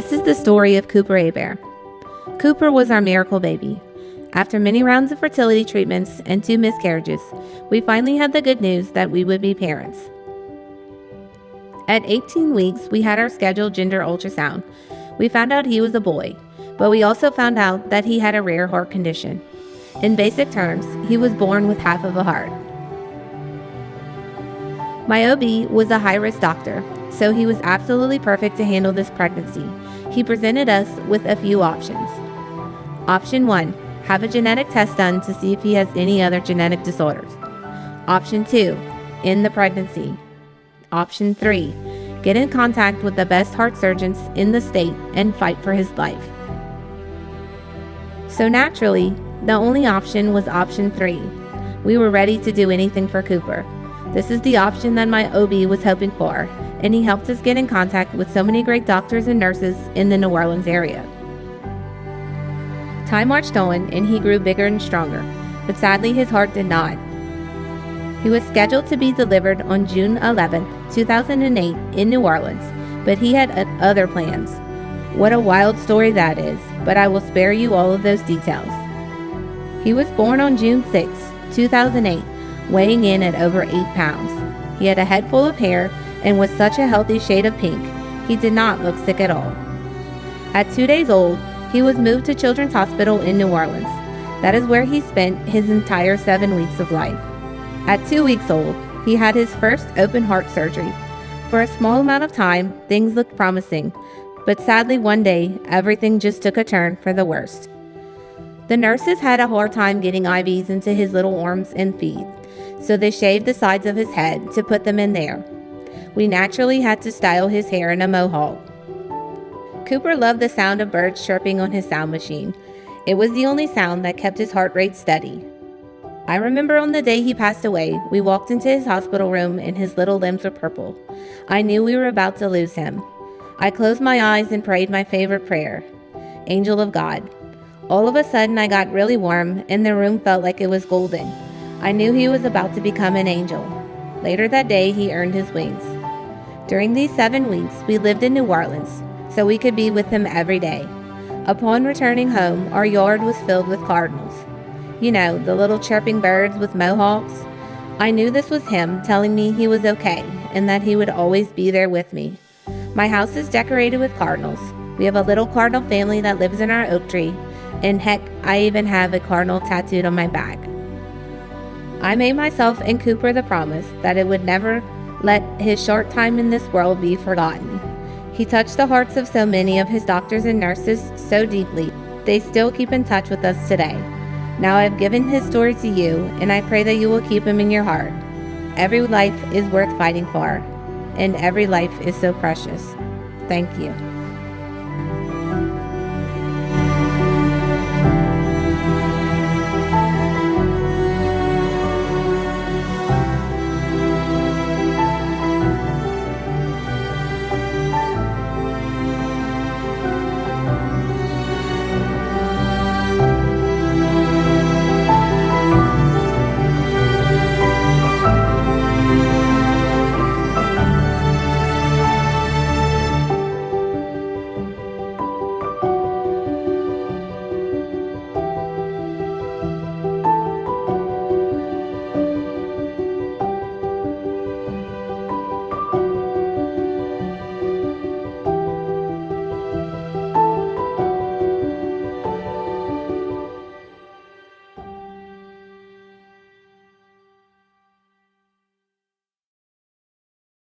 This is the story of Cooper Hebert. Cooper was our miracle baby. After many rounds of fertility treatments and 2 miscarriages, we finally had the good news that we would be parents. At 18 weeks, we had our scheduled gender ultrasound. We found out he was a boy, but we also found out that he had a rare heart condition. In basic terms, he was born with half of a heart. My OB was a high-risk doctor, so he was absolutely perfect to handle this pregnancy. He presented us with a few options. Option 1, have a genetic test done to see if he has any other genetic disorders. Option 2, end the pregnancy. Option 3, get in contact with the best heart surgeons in the state and fight for his life. So naturally, the only option was option 3. We were ready to do anything for Cooper. This is the option that my OB was hoping for, and he helped us get in contact with so many great doctors and nurses in the New Orleans area. Time marched on, and he grew bigger and stronger, but sadly his heart did not. He was scheduled to be delivered on June 11, 2008 in New Orleans, but he had other plans. What a wild story that is, but I will spare you all of those details. He was born on June 6, 2008, weighing in at over 8 pounds. He had a head full of hair and was such a healthy shade of pink, he did not look sick at all. At 2 days old, he was moved to Children's Hospital in New Orleans. That is where he spent his entire 7 weeks of life. At 2 weeks old, he had his first open heart surgery. For a small amount of time, things looked promising, but sadly one day, everything just took a turn for the worst. The nurses had a hard time getting IVs into his little arms and feet, so they shaved the sides of his head to put them in there. We naturally had to style his hair in a mohawk. Cooper loved the sound of birds chirping on his sound machine. It was the only sound that kept his heart rate steady. I remember on the day he passed away, we walked into his hospital room and his little limbs were purple. I knew we were about to lose him. I closed my eyes and prayed my favorite prayer, Angel of God. All of a sudden I got really warm and the room felt like it was golden. I knew he was about to become an angel. Later that day, he earned his wings. During these 7 weeks, we lived in New Orleans, so we could be with him every day. Upon returning home, our yard was filled with cardinals. You know, the little chirping birds with mohawks. I knew this was him telling me he was okay and that he would always be there with me. My house is decorated with cardinals. We have a little cardinal family that lives in our oak tree, and heck, I even have a cardinal tattooed on my back. I made myself and Cooper the promise that it would never let his short time in this world be forgotten. He touched the hearts of so many of his doctors and nurses so deeply, they still keep in touch with us today. Now I have given his story to you, and I pray that you will keep him in your heart. Every life is worth fighting for, and every life is so precious. Thank you.